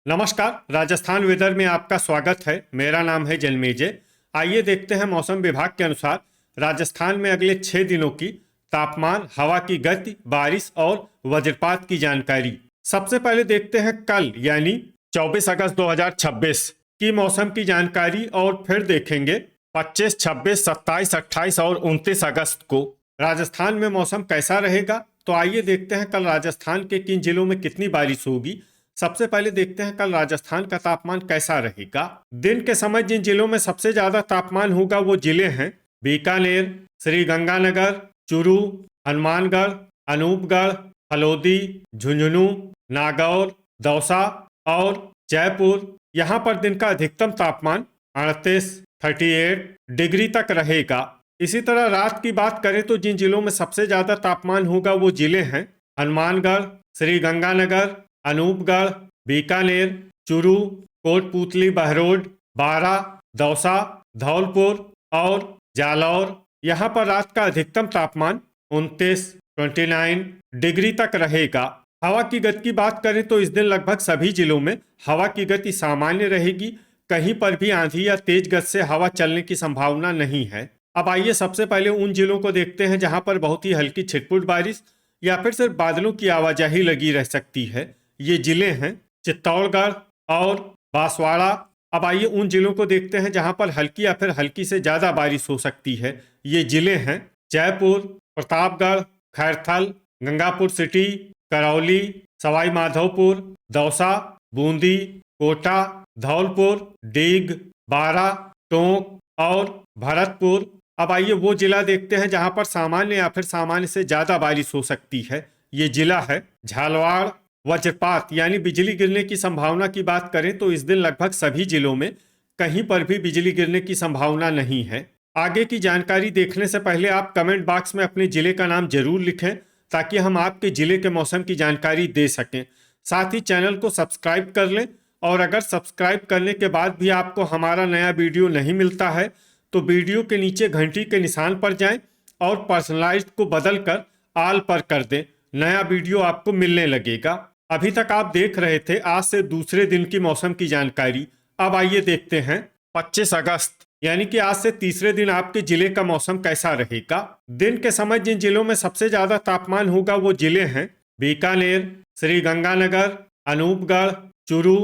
नमस्कार, राजस्थान वेदर में आपका स्वागत है। मेरा नाम है जन्मेजय। आइए देखते हैं मौसम विभाग के अनुसार राजस्थान में अगले 6 दिनों की तापमान, हवा की गति, बारिश और वज्रपात की जानकारी। सबसे पहले देखते हैं कल यानी 24 अगस्त 2026 की मौसम की जानकारी और फिर देखेंगे 25, 26, 27, 28 और 29 अगस्त को राजस्थान में मौसम कैसा रहेगा। तो आइए देखते हैं कल राजस्थान के किन जिलों में कितनी बारिश होगी। सबसे पहले देखते हैं कल राजस्थान का तापमान कैसा रहेगा। दिन के समय जिन जिलों में सबसे ज्यादा तापमान होगा वो जिले हैं बीकानेर, श्री गंगानगर, चूरू, हनुमानगढ़, अनूपगढ़, फलोदी, झुंझुनू, नागौर, दौसा और जयपुर। यहाँ पर दिन का अधिकतम तापमान 38 डिग्री तक रहेगा। इसी तरह रात की बात करें तो जिन जिलों में सबसे ज्यादा तापमान होगा वो जिले हैं हनुमानगढ़, श्री गंगानगर, अनूपगढ़, बीकानेर, चूरू, कोटपूतली, बहरोड, बारा, दौसा, धौलपुर और जालौर। यहाँ पर रात का अधिकतम तापमान 29 डिग्री तक रहेगा। हवा की गति की बात करें तो इस दिन लगभग सभी जिलों में हवा की गति सामान्य रहेगी। कहीं पर भी आंधी या तेज गति से हवा चलने की संभावना नहीं है। अब आइए सबसे पहले उन जिलों को देखते हैं जहां पर बहुत ही हल्की छिटपुट बारिश या फिर सिर्फ बादलों की आवाजाही लगी रह सकती है। ये जिले हैं चित्तौड़गढ़ और बांसवाड़ा। अब आइए उन जिलों को देखते हैं जहां पर हल्की या फिर हल्की से ज्यादा बारिश हो सकती है। ये जिले हैं जयपुर, प्रतापगढ़, खैरथल, गंगापुर सिटी, करौली, सवाई माधोपुर, दौसा, बूंदी, कोटा, धौलपुर, डीग, बारा, टोंक और भरतपुर। अब आइए वो जिला देखते हैं जहां पर सामान्य या फिर सामान्य से ज्यादा बारिश हो सकती है। ये जिला है झालवाड़। वज्रपात यानी बिजली गिरने की संभावना की बात करें तो इस दिन लगभग सभी जिलों में कहीं पर भी बिजली गिरने की संभावना नहीं है। आगे की जानकारी देखने से पहले आप कमेंट बॉक्स में अपने जिले का नाम जरूर लिखें ताकि हम आपके जिले के मौसम की जानकारी दे सकें। साथ ही चैनल को सब्सक्राइब कर लें और अगर सब्सक्राइब करने के बाद भी आपको हमारा नया वीडियो नहीं मिलता है तो वीडियो के नीचे घंटी के निशान पर जाएं और पर्सनलाइज्ड को बदल कर ऑल पर कर दें। नया वीडियो आपको मिलने लगेगा। अभी तक आप देख रहे थे आज से दूसरे दिन की मौसम की जानकारी। अब आइए देखते हैं 25 अगस्त यानी कि आज से तीसरे दिन आपके जिले का मौसम कैसा रहेगा। दिन के समय जिन जिलों में सबसे ज्यादा तापमान होगा वो जिले हैं बीकानेर, श्री गंगानगर, अनूपगढ़, चूरू,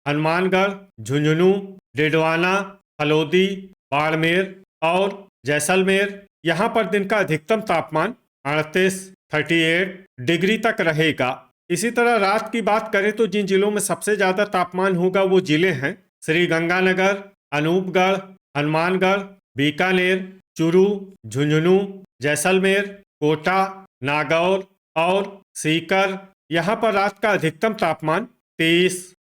हनुमानगढ़, झुंझुनू, डिडवाना, फलोदी, बाड़मेर और जैसलमेर। यहाँ पर दिन का अधिकतम तापमान 38 डिग्री तक रहेगा। इसी तरह रात की बात करें तो जिन जिलों में सबसे ज्यादा तापमान होगा वो जिले हैं श्री गंगानगर, अनूपगढ़, हनुमानगढ़, बीकानेर, चूरू, झुंझुनू, जैसलमेर, कोटा, नागौर और सीकर। यहाँ पर रात का अधिकतम तापमान 30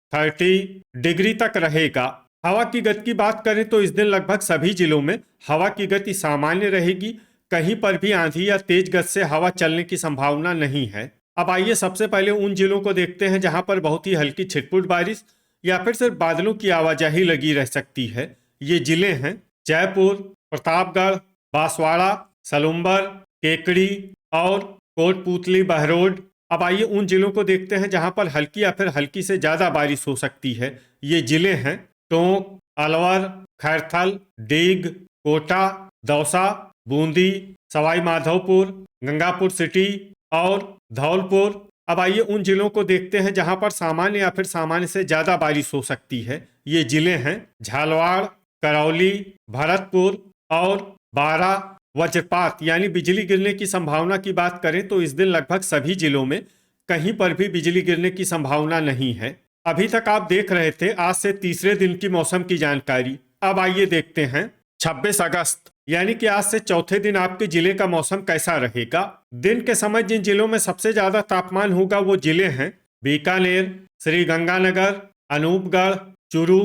डिग्री तक रहेगा। हवा की गति की बात करें तो इस दिन लगभग सभी जिलों में हवा की गति सामान्य रहेगी। कहीं पर भी आंधी या तेज गति से हवा चलने की संभावना नहीं है। अब आइए सबसे पहले उन जिलों को देखते हैं जहां पर बहुत ही हल्की छिटपुट बारिश या फिर सिर्फ बादलों की आवाजाही लगी रह सकती है। ये जिले हैं जयपुर, प्रतापगढ़, बांसवाड़ा, सलुम्बर, केकड़ी और कोटपूतली, बहरोड। अब आइए उन जिलों को देखते हैं जहां पर हल्की या फिर हल्की से ज्यादा बारिश हो सकती है। ये जिले हैं टोंक, अलवर, खैरथल, डीग, कोटा, दौसा, बूंदी, सवाई माधोपुर, गंगापुर सिटी और धौलपुर। अब आइए उन जिलों को देखते हैं जहां पर सामान्य या फिर सामान्य से ज्यादा बारिश हो सकती है। ये जिले हैं झालवाड़, करौली, भरतपुर और बारा। वज्रपात यानी बिजली गिरने की संभावना की बात करें तो इस दिन लगभग सभी जिलों में कहीं पर भी बिजली गिरने की संभावना नहीं है। अभी तक आप देख रहे थे आज से तीसरे दिन की मौसम की जानकारी। अब आइए देखते हैं 26 अगस्त यानी कि आज से चौथे दिन आपके जिले का मौसम कैसा रहेगा। दिन के समय जिन जिलों में सबसे ज्यादा तापमान होगा वो जिले हैं बीकानेर, श्री गंगानगर, अनूपगढ़, चूरू,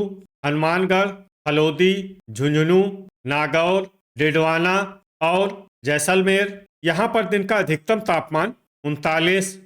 हनुमानगढ़, फलोदी, झुंझुनू, नागौर, डिडवाना और जैसलमेर। यहाँ पर दिन का अधिकतम तापमान 39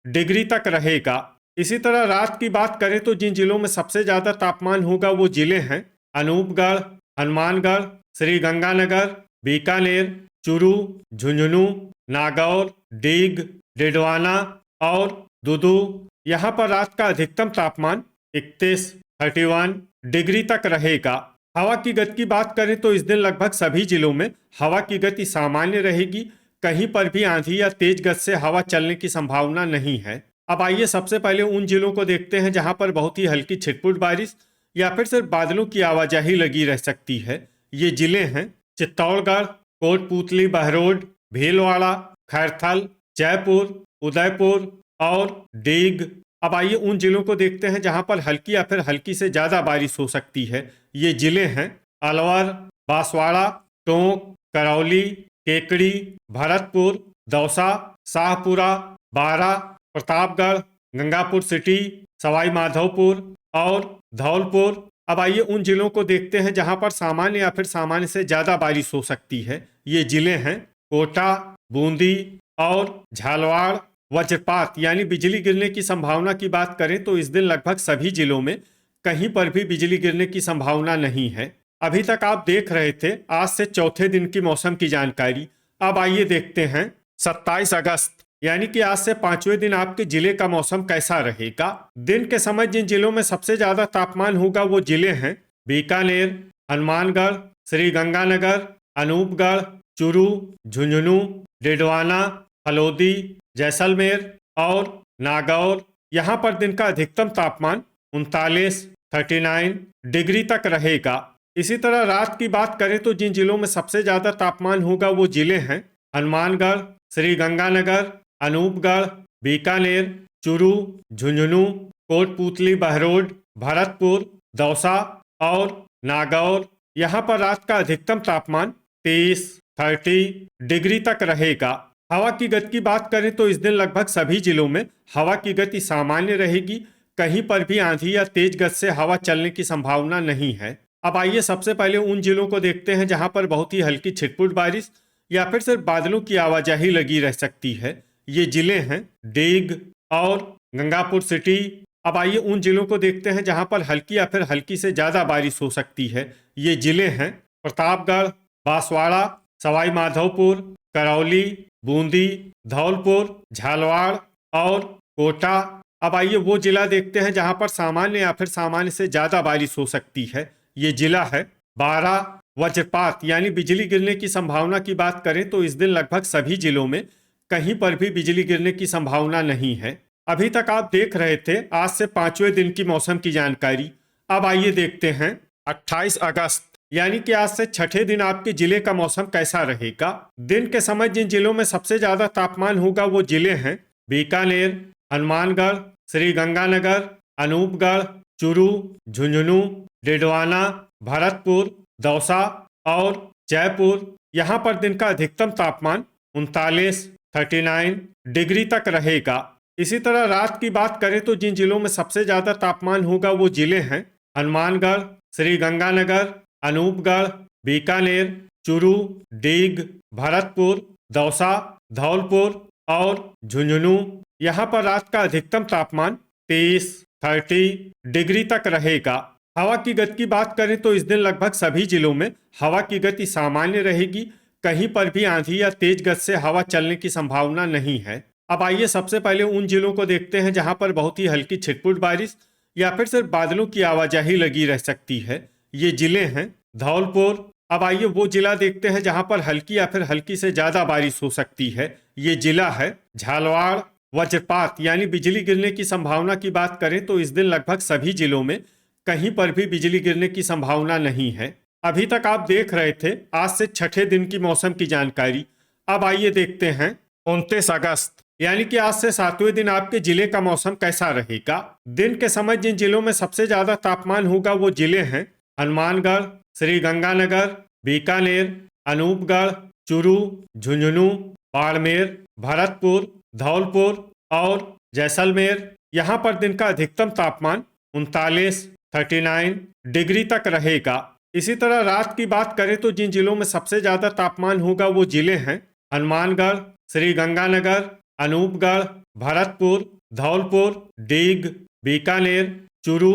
डिग्री तक रहेगा। इसी तरह रात की बात करें तो जिन जिलों में सबसे ज्यादा तापमान होगा वो जिले हैं अनूपगढ़, हनुमानगढ़, श्री गंगानगर, बीकानेर, चूरू, झुंझुनू, नागौर, डीग, डिडवाना और दुदू। यहाँ पर रात का अधिकतम तापमान 31, 31 डिग्री तक रहेगा। हवा की गति की बात करें तो इस दिन लगभग सभी जिलों में हवा की गति सामान्य रहेगी। कहीं पर भी आंधी या तेज गति से हवा चलने की संभावना नहीं है। अब आइए सबसे पहले उन जिलों को देखते हैं जहां पर बहुत ही हल्की छिटपुट बारिश या फिर सिर्फ बादलों की आवाजाही लगी रह सकती है। ये जिले हैं चित्तौड़गढ़, कोटपूतली, बहरोड, भीलवाड़ा, खैरथल, जयपुर, उदयपुर और डीग। अब आइए उन जिलों को देखते हैं जहां पर हल्की या फिर हल्की से ज्यादा बारिश हो सकती है। ये जिले हैं अलवर, बांसवाड़ा, टोंक, करौली, केकड़ी, भरतपुर, दौसा, शाहपुरा, बारा, प्रतापगढ़, गंगापुर सिटी, सवाई माधोपुर और धौलपुर। अब आइए उन जिलों को देखते हैं जहां पर सामान्य या फिर सामान्य से ज्यादा बारिश हो सकती है। ये जिले हैं कोटा, बूंदी और झालवाड़। वज्रपात यानी बिजली गिरने की संभावना की बात करें तो इस दिन लगभग सभी जिलों में कहीं पर भी बिजली गिरने की संभावना नहीं है। अभी तक आप देख रहे थे आज से चौथे दिन की मौसम की जानकारी। अब आइए देखते हैं 27 अगस्त यानी कि आज से पांचवें दिन आपके जिले का मौसम कैसा रहेगा। दिन के समय जिन जिलों में सबसे ज्यादा तापमान होगा वो जिले हैं बीकानेर, हनुमानगढ़, श्री गंगानगर, अनूपगढ़, चुरू, झुंझुनू, डिडवाना, फलोदी, जैसलमेर और नागौर। यहाँ पर दिन का अधिकतम तापमान 39, 39 डिग्री तक रहेगा। इसी तरह रात की बात करें तो जिन जिलों में सबसे ज्यादा तापमान होगा वो जिले हैं हनुमानगढ़, श्री गंगानगर, अनूपगढ़, बीकानेर, चुरू, झुंझुनू, कोटपूतली, बहरोड, भरतपुर, दौसा और नागौर। यहाँ पर रात का अधिकतम तापमान 30, 30 डिग्री तक रहेगा। हवा की गति की बात करें तो इस दिन लगभग सभी जिलों में हवा की गति सामान्य रहेगी। कहीं पर भी आंधी या तेज गति से हवा चलने की संभावना नहीं है। अब आइए सबसे पहले उन जिलों को देखते हैं जहां पर बहुत ही हल्की छिटपुट बारिश या फिर सिर्फ बादलों की आवाजाही लगी रह सकती है। ये जिले हैं डीग और गंगापुर सिटी। अब आइए उन जिलों को देखते हैं जहां पर हल्की या फिर हल्की से ज्यादा बारिश हो सकती है। ये जिले हैं प्रतापगढ़, बांसवाड़ा, सवाई माधोपुर, करौली, बूंदी, धौलपुर, झालवाड़ और कोटा। अब आइए वो जिला देखते हैं जहां पर सामान्य या फिर सामान्य से ज्यादा बारिश हो सकती है। ये जिला है बारा। वज्रपात यानी बिजली गिरने की संभावना की बात करें तो इस दिन लगभग सभी जिलों में कहीं पर भी बिजली गिरने की संभावना नहीं है। अभी तक आप देख रहे थे आज से पांचवें दिन की मौसम की जानकारी। अब आइए देखते हैं 28 अगस्त यानी कि आज से छठे दिन आपके जिले का मौसम कैसा रहेगा। दिन के समय जिन जिलों में सबसे ज्यादा तापमान होगा वो जिले हैं बीकानेर, हनुमानगढ़, श्री गंगानगर, अनूपगढ़, चुरू, झुंझुनू, डिडवाना, भरतपुर, दौसा और जयपुर। यहाँ पर दिन का अधिकतम तापमान 39, 39 डिग्री तक रहेगा। इसी तरह रात की बात करें तो जिन जिलों में सबसे ज्यादा तापमान होगा वो जिले हैं हनुमानगढ़, श्री गंगानगर, अनूपगढ़, बीकानेर, चुरू, डीग, भरतपुर, दौसा, धौलपुर और झुंझुनू। यहाँ पर रात का अधिकतम तापमान 30, 30 डिग्री तक रहेगा। हवा की गति की बात करें तो इस दिन लगभग सभी जिलों में हवा की गति सामान्य रहेगी। कहीं पर भी आंधी या तेज गति से हवा चलने की संभावना नहीं है। अब आइए सबसे पहले उन जिलों को देखते हैं जहां पर बहुत ही हल्की छिटपुट बारिश या फिर सिर्फ बादलों की आवाजाही लगी रह सकती है। ये जिले हैं धौलपुर। अब आइए वो जिला देखते हैं जहां पर हल्की या फिर हल्की से ज्यादा बारिश हो सकती है। ये जिला है झालवाड़। वज्रपात यानी बिजली गिरने की संभावना की बात करें तो इस दिन लगभग सभी जिलों में कहीं पर भी बिजली गिरने की संभावना नहीं है। अभी तक आप देख रहे थे आज से छठे दिन की मौसम की जानकारी। अब आइए देखते हैं 29 अगस्त यानी कि आज से सातवें दिन आपके जिले का मौसम कैसा रहेगा। दिन के समय जिन जिलों में सबसे ज्यादा तापमान होगा वो जिले हैं हनुमानगढ़, श्री गंगानगर, बीकानेर, अनूपगढ़, चुरू, झुंझुनू, बाड़मेर, भरतपुर, धौलपुर और जैसलमेर। यहाँ पर दिन का अधिकतम तापमान 39, 39 डिग्री तक रहेगा। इसी तरह रात की बात करें तो जिन जिलों में सबसे ज्यादा तापमान होगा वो जिले हैं हनुमानगढ़, श्री गंगानगर, अनूपगढ़, भरतपुर, धौलपुर, डीग, बीकानेर, चुरू,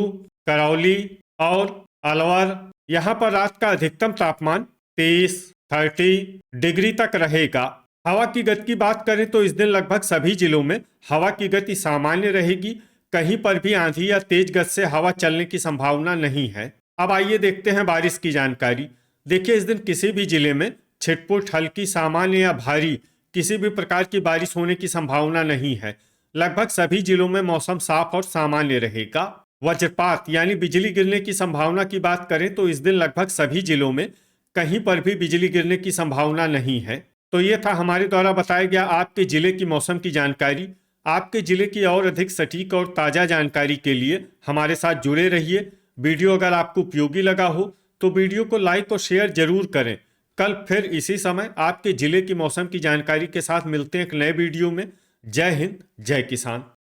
करौली और अलवर। यहाँ पर रात का अधिकतम तापमान 30, 30 डिग्री तक रहेगा। हवा की गति की बात करें तो इस दिन लगभग सभी जिलों में हवा की गति सामान्य रहेगी। कहीं पर भी आंधी या तेज गति से हवा चलने की संभावना नहीं है। अब आइए देखते हैं बारिश की जानकारी। देखिए, इस दिन किसी भी जिले में छिटपुट, हल्की, सामान्य या भारी किसी भी प्रकार की बारिश होने की संभावना नहीं है। लगभग सभी जिलों में मौसम साफ और सामान्य रहेगा। वज्रपात यानी बिजली गिरने की संभावना की बात करें तो इस दिन लगभग सभी जिलों में कहीं पर भी बिजली गिरने की संभावना नहीं है। तो ये था हमारे द्वारा बताया गया आपके जिले की मौसम की जानकारी। आपके जिले की और अधिक सटीक और ताज़ा जानकारी के लिए हमारे साथ जुड़े रहिए। वीडियो अगर आपको उपयोगी लगा हो तो वीडियो को लाइक और शेयर जरूर करें। कल फिर इसी समय आपके जिले की मौसम की जानकारी के साथ मिलते हैं एक नए वीडियो में। जय हिंद, जय किसान।